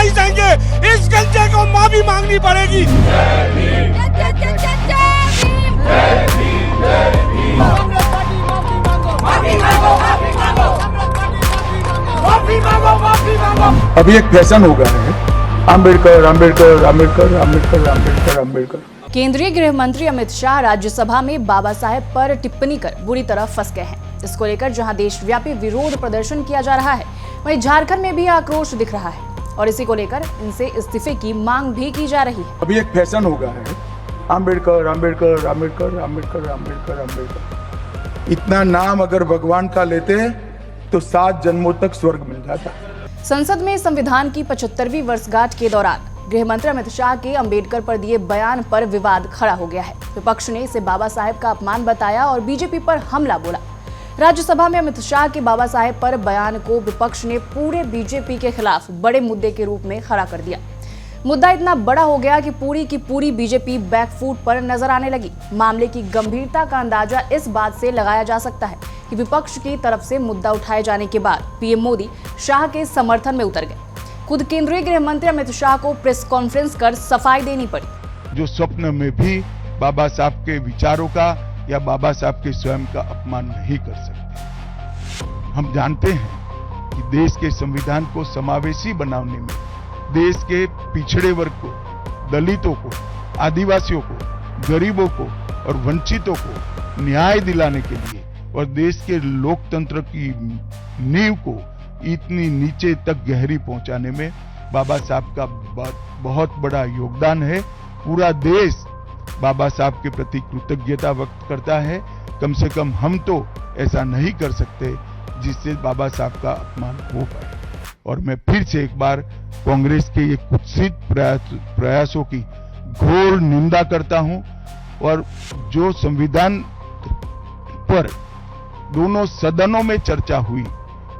नहीं सहेंगे, इस गंजे को माफी मांगनी पड़ेगी। अभी एक फैशन हो गया है, अंबेडकर अंबेडकर अंबेडकर अंबेडकर अंबेडकर अंबेडकर। केंद्रीय गृह मंत्री अमित शाह राज्यसभा में बाबा साहेब पर टिप्पणी कर बुरी तरह फंस गए हैं। इसको लेकर जहां देशव्यापी विरोध प्रदर्शन किया जा रहा है, वहीं झारखंड में भी आक्रोश दिख रहा है और इसी को लेकर इनसे इस्तीफे की मांग भी की जा रही है। अभी एक फैशन हो गया है, अंबेडकर अंबेडकर अंबेडकर अंबेडकर अंबेडकर अंबेडकर। इतना नाम अगर भगवान का लेते तो 7 जन्मों तक स्वर्ग मिल जाता। संसद में संविधान की 75वीं वर्षगांठ के दौरान गृह मंत्री अमित शाह के अंबेडकर पर दिए बयान पर विवाद खड़ा हो गया है। विपक्ष ने इसे बाबा साहेब का अपमान बताया और बीजेपी पर हमला बोला। राज्यसभा में अमित शाह के बाबा साहेब पर बयान को विपक्ष ने पूरे बीजेपी के खिलाफ बड़े मुद्दे के रूप में खड़ा कर दिया। मुद्दा इतना बड़ा हो गया कि पूरी बीजेपी बैकफुट पर नजर आने लगी। मामले की गंभीरता का अंदाजा इस बात से लगाया जा सकता है कि विपक्ष की तरफ से मुद्दा उठाए जाने के बाद पीएम मोदी शाह के समर्थन में उतर गए। खुद केंद्रीय गृह मंत्री अमित शाह को प्रेस कॉन्फ्रेंस कर सफाई देनी पड़ी। जो स्वप्न में भी बाबा साहब के विचारों का या बाबा साहब के स्वयं का अपमान नहीं कर सकते। हम जानते हैं कि देश के संविधान को समावेशी बनाने में देश के पिछड़े वर्ग को, दलितों को, आदिवासियों को, गरीबों को और वंचितों को न्याय दिलाने के लिए और देश के लोकतंत्र की नींव को इतनी नीचे तक गहरी पहुंचाने में बाबा साहब का बहुत बड़ा योगदान है। पूरा देश बाबा साहब के प्रति कृतज्ञता व्यक्त करता है। कम से कम हम तो ऐसा नहीं कर सकते जिससे बाबा साहब का अपमान हो पाए। और मैं फिर से एक बार कांग्रेस के ये कुत्सित प्रयासों की घोर निंदा करता हूं और जो संविधान पर दोनों सदनों में चर्चा हुई,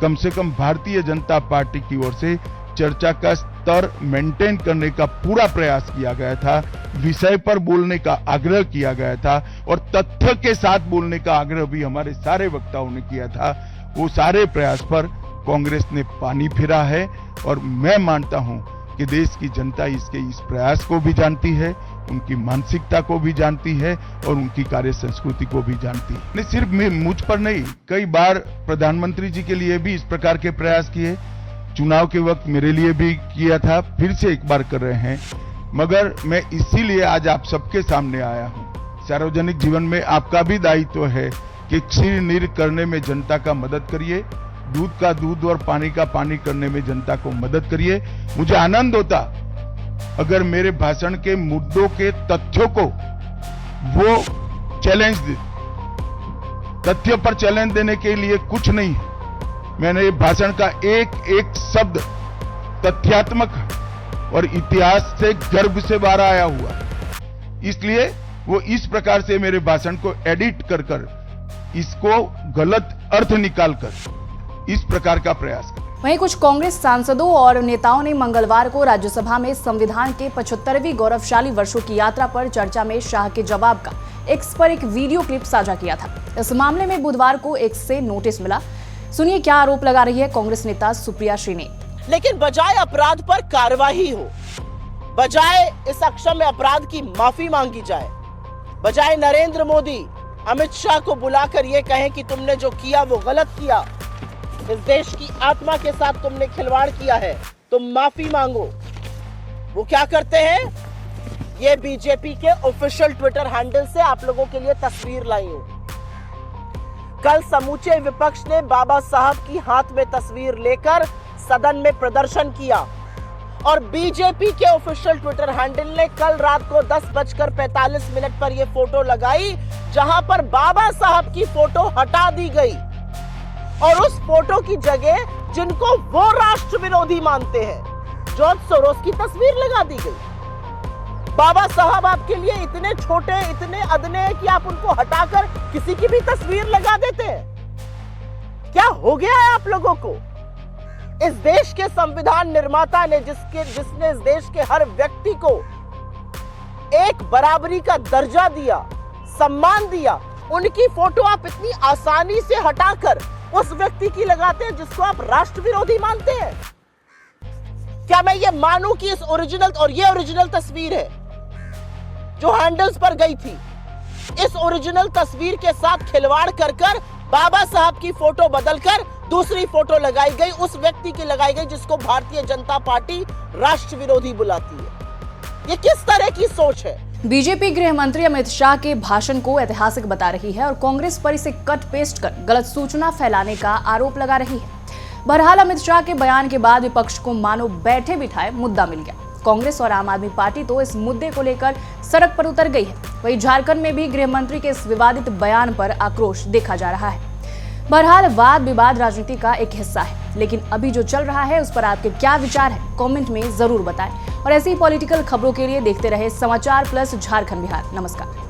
कम से कम भारतीय जनता पार्टी की ओर से चर्चा का स्तर मेंटेन करने का पूरा प्रयास किया गया था, विषय पर बोलने का आग्रह किया गया था और तथ्य के साथ बोलने का आग्रह भी हमारे सारे वक्ताओं ने किया था। वो सारे प्रयास पर कांग्रेस ने पानी फिरा है और मैं मानता हूं कि देश की जनता इसके इस प्रयास को भी जानती है, उनकी मानसिकता को भी जानती है और उनकी कार्य संस्कृति को भी जानती है। नहीं सिर्फ मुझ पर नहीं, कई बार प्रधानमंत्री जी के लिए भी इस प्रकार के प्रयास किए, चुनाव के वक्त मेरे लिए भी किया था, फिर से एक बार कर रहे हैं। मगर मैं इसीलिए आज आप सबके सामने आया हूं। सार्वजनिक जीवन में आपका भी दायित्व है कि क्षीर नीर करने में जनता का मदद करिए, दूध का दूध और पानी का पानी करने में जनता को मदद करिए। मुझे आनंद होता अगर मेरे भाषण के मुद्दों के तथ्यों को वो चैलेंज दे। तथ्य पर चैलेंज देने के लिए कुछ नहीं है। मैंने भाषण का एक एक शब्द तथ्यात्मक और इतिहास से गर्भ से बाहर आया हुआ, इसलिए वो इस प्रकार से मेरे भाषण को एडिट कर कर इसको गलत अर्थ निकालकर इस प्रकार का प्रयास। वहीं कुछ कांग्रेस सांसदों और नेताओं ने मंगलवार को राज्यसभा में संविधान के 75वीं गौरवशाली वर्षों की यात्रा पर चर्चा में शाह के जवाब का एक्स पर एक वीडियो क्लिप साझा किया था। इस मामले में बुधवार को एक्स से नोटिस मिला। सुनिए क्या आरोप लगा रही है कांग्रेस नेता सुप्रिया श्रीने। लेकिन बजाय अपराध पर कार्रवाई हो, बजाय इस अक्षम्य अपराध की माफी मांगी जाए, बजाय नरेंद्र मोदी अमित शाह को बुलाकर यह कहें कि तुमने जो किया वो गलत किया, इस देश की आत्मा के साथ तुमने खिलवाड़ किया है, तुम माफी मांगो, वो क्या करते हैं? ये बीजेपी के ऑफिशियल ट्विटर हैंडल से आप लोगों के लिए तस्वीर लाई हूं। कल समूचे विपक्ष ने बाबा साहब की हाथ में तस्वीर लेकर सदन में प्रदर्शन किया और बीजेपी के ऑफिशियल ट्विटर हैंडल ने कल रात को 10:45 पर यह फोटो लगाई, जहां पर बाबा साहब की फोटो हटा दी गई और उस फोटो की जगह जिनको वो राष्ट्र विरोधी मानते हैं, जॉर्ज सोरोस की तस्वीर लगा दी गई। बाबा साहब आपके लिए इतने छोटे, इतने अदने हैं कि आप उनको हटाकर किसी की भी तस्वीर लगा देते हैं। क्या हो गया है आप लोगों को? इस देश के संविधान निर्माता ने जिसने इस देश के हर व्यक्ति को एक बराबरी का दर्जा दिया, सम्मान दिया, उनकी फोटो आप इतनी आसानी से हटाकर उस व्यक्ति की लगाते हैं जिसको आप राष्ट्र विरोधी मानते हैं। क्या मैं ये मानूं कि इस ओरिजिनल, और ये ओरिजिनल तस्वीर है जो हैंडल्स पर गई थी, इस ओरिजिनल तस्वीर के साथ खिलवाड़ कर बाबा साहब की फोटो बदलकर दूसरी फोटो लगाई गई, उस व्यक्ति की लगाई गई जिसको भारतीय जनता पार्टी राष्ट्र विरोधी बुलाती है। ये किस तरह की सोच है? बीजेपी गृह मंत्री अमित शाह के भाषण को ऐतिहासिक बता रही है और कांग्रेस पर इसे कट पेस्ट कर गलत सूचना फैलाने का आरोप लगा रही है। बहरहाल अमित शाह के बयान के बाद विपक्ष को मानो बैठे बिठाए मुद्दा मिल गया। कांग्रेस और आम आदमी पार्टी तो इस मुद्दे को लेकर सड़क पर उतर गई है। वहीं झारखंड में भी गृह मंत्री के इस विवादित बयान पर आक्रोश देखा जा रहा है। बहरहाल वाद विवाद राजनीति का एक हिस्सा है, लेकिन अभी जो चल रहा है उस पर आपके क्या विचार है, कमेंट में जरूर बताएं। और ऐसी पॉलिटिकल खबरों के लिए देखते रहे समाचार प्लस झारखंड बिहार। नमस्कार।